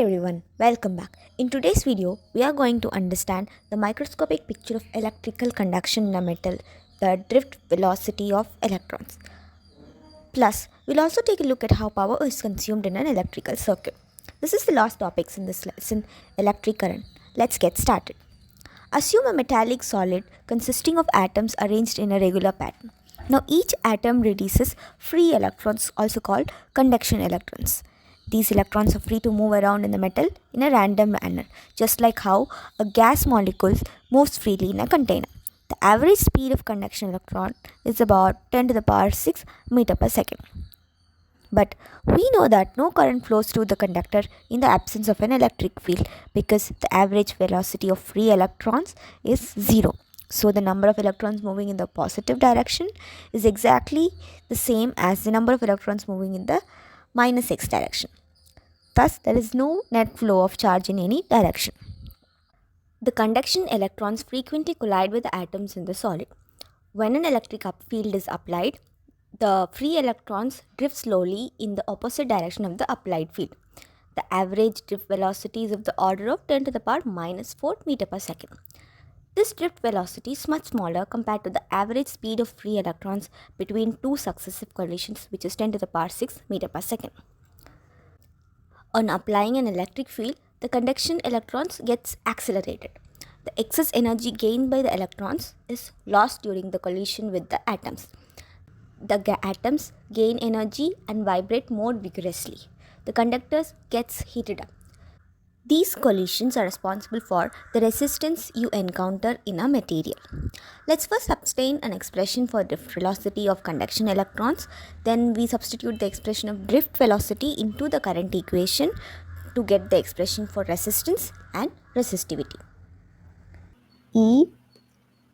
Hey everyone, welcome back. In today's video, we are going to understand the microscopic picture of electrical conduction in a metal, the drift velocity of electrons. Plus, we'll also take a look at how power is consumed in an electrical circuit. This is the last topics in this lesson, electric current. Let's get started. Assume a metallic solid consisting of atoms arranged in a regular pattern. Now, each atom releases free electrons, also called conduction electrons. These electrons are free to move around in the metal in a random manner, just like how a gas molecule moves freely in a container. The average speed of conduction electron is about 10 to the power 6 meter per second. But we know that no current flows through the conductor in the absence of an electric field because the average velocity of free electrons is 0. So the number of electrons moving in the positive direction is exactly the same as the number of electrons moving in the minus x direction. Thus, there is no net flow of charge in any direction. The conduction electrons frequently collide with the atoms in the solid. When an electric field is applied, the free electrons drift slowly in the opposite direction of the applied field. The average drift velocity is of the order of 10 to the power minus 4 meter per second. This drift velocity is much smaller compared to the average speed of free electrons between two successive collisions, which is 10 to the power 6 meter per second. On applying an electric field, the conduction electrons gets accelerated. The excess energy gained by the electrons is lost during the collision with the atoms. The atoms gain energy and vibrate more vigorously. The conductor gets heated up. These collisions are responsible for the resistance you encounter in a material. Let's first obtain an expression for drift velocity of conduction electrons. Then we substitute the expression of drift velocity into the current equation to get the expression for resistance and resistivity. E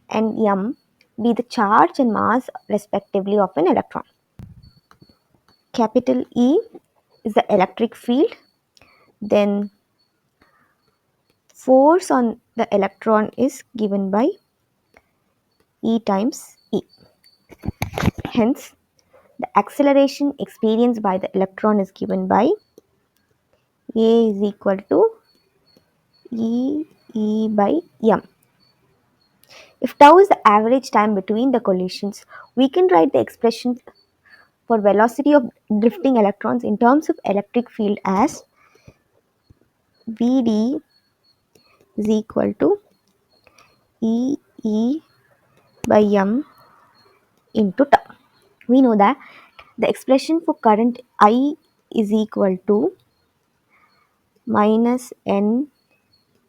and m be the charge and mass respectively of an electron. Capital E is the electric field. Then force on the electron is given by E times E. Hence, the acceleration experienced by the electron is given by A is equal to E by m. If tau is the average time between the collisions, we can write the expression for velocity of drifting electrons in terms of electric field as Vd is equal to E by m into tau. We know that the expression for current I is equal to minus N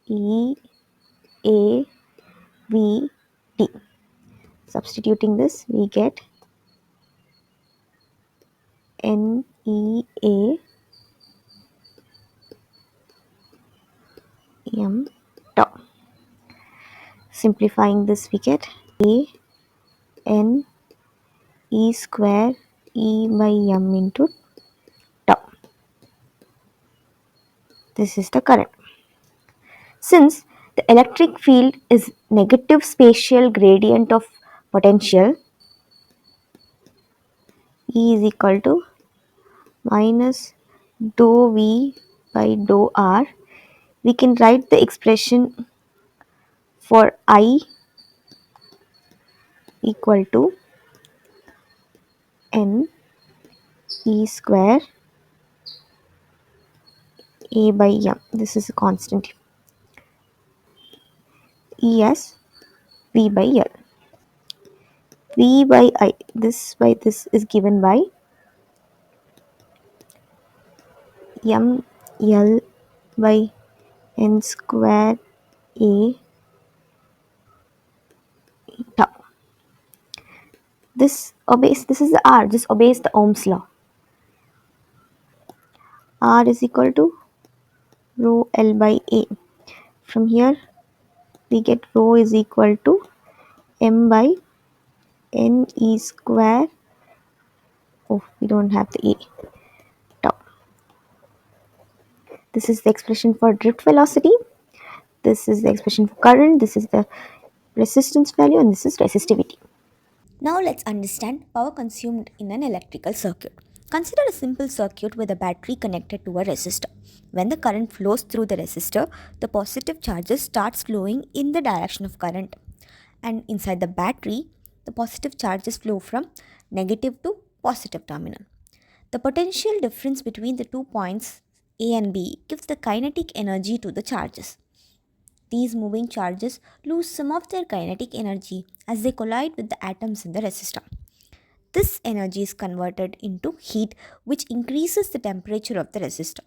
E A V T. Substituting this, we get N E A M tau. Simplifying this, we get A N E square E by m into tau. This is the current. Since the electric field is negative spatial gradient of potential, E is equal to minus dou V by dou R, we can write the expression for I equal to N E square A by m. This is a constant. E as V by L. V by I, this by this is given by m L by N square A tau. This is the R, this obeys the Ohm's law. R is equal to rho L by A. From here we get rho is equal to m by N E square. Oh, we don't have the A. Tau. This is the expression for drift velocity. This is the expression for current. This is the resistance value, and this is resistivity. Now let's understand power consumed in an electrical circuit. Consider a simple circuit with a battery connected to a resistor. When the current flows through the resistor, the positive charges starts flowing in the direction of current. And inside the battery, the positive charges flow from negative to positive terminal. The potential difference between the 2 points A and B gives the kinetic energy to the charges. These moving charges lose some of their kinetic energy as they collide with the atoms in the resistor. This energy is converted into heat, which increases the temperature of the resistor.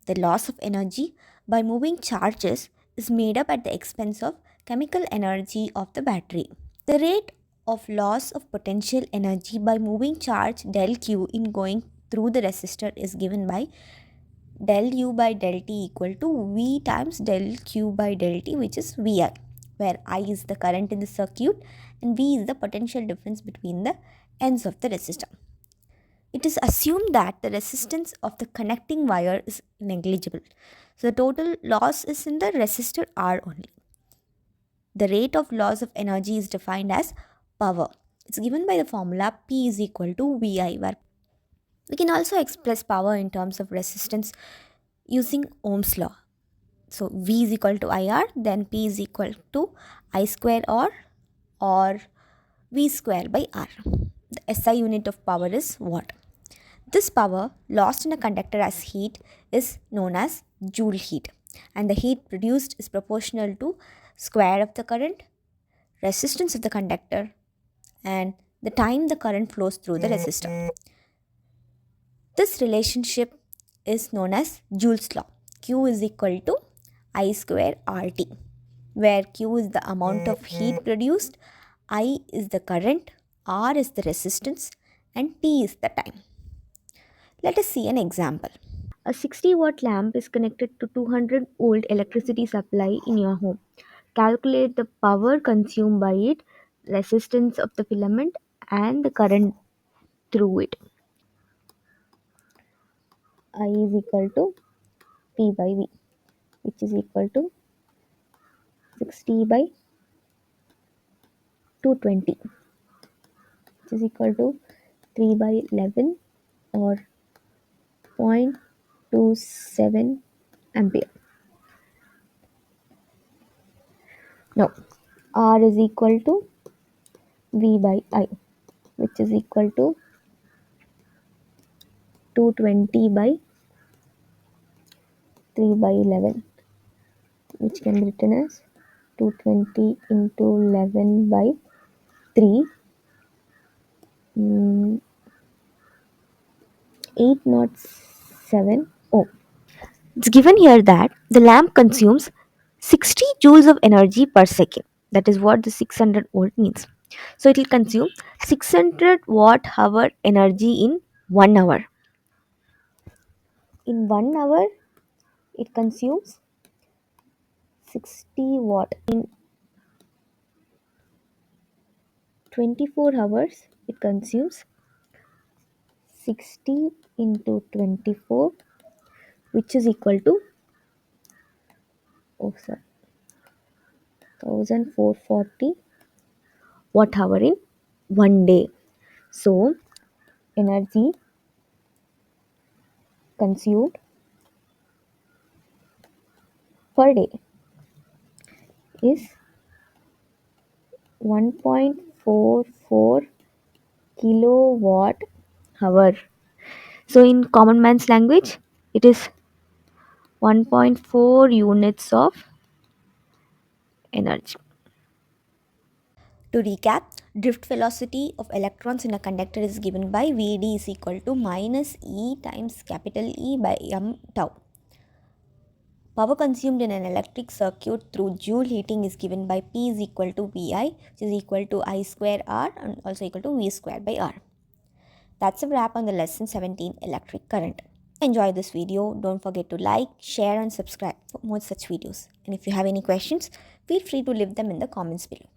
The loss of energy by moving charges is made up at the expense of chemical energy of the battery. The rate of loss of potential energy by moving charge del Q in going through the resistor is given by del U by del T equal to V times del Q by del T, which is VI, where I is the current in the circuit and V is the potential difference between the ends of the resistor. It is assumed that the resistance of the connecting wire is negligible. So the total loss is in the resistor R only. The rate of loss of energy is defined as power. It's given by the formula P is equal to VI, where we can also express power in terms of resistance using Ohm's law. So V is equal to IR, then P is equal to I square R or V square by R. The SI unit of power is watt. This power lost in a conductor as heat is known as joule heat, and the heat produced is proportional to square of the current, resistance of the conductor, and the time the current flows through the resistor. This relationship is known as Joule's law. Q is equal to I square RT, where Q is the amount of heat produced, I is the current, R is the resistance, and T is the time. Let us see an example. A 60-watt lamp is connected to 200-volt electricity supply in your home. Calculate the power consumed by it, resistance of the filament, and the current through it. I is equal to P by V, which is equal to 60 by 220, which is equal to 3 by 11 or 0.27 ampere. Now, R is equal to V by I, which is equal to 220 by 3 by 11, which can be written as 220 into 11 by 3, 807 ohm. It's given here that the lamp consumes 60 joules of energy per second. That is what the 600 volt means. So it will consume 600 watt hour energy in 1 hour. In 1 hour, it consumes 60 watt. In 24 hours, it consumes 60 into 24, which is equal to 1440 watt hour in 1 day. So energy consumed per day is 1.44 kilowatt hour. So in common man's language, it is 1.4 units of energy. To recap, drift velocity of electrons in a conductor is given by Vd is equal to minus E times capital E by m tau. Power consumed in an electric circuit through joule heating is given by P is equal to Vi, which is equal to I square R and also equal to V square by R. That's a wrap on the lesson 17 electric current. Enjoy this video. Don't forget to like, share and subscribe for more such videos. And if you have any questions, feel free to leave them in the comments below.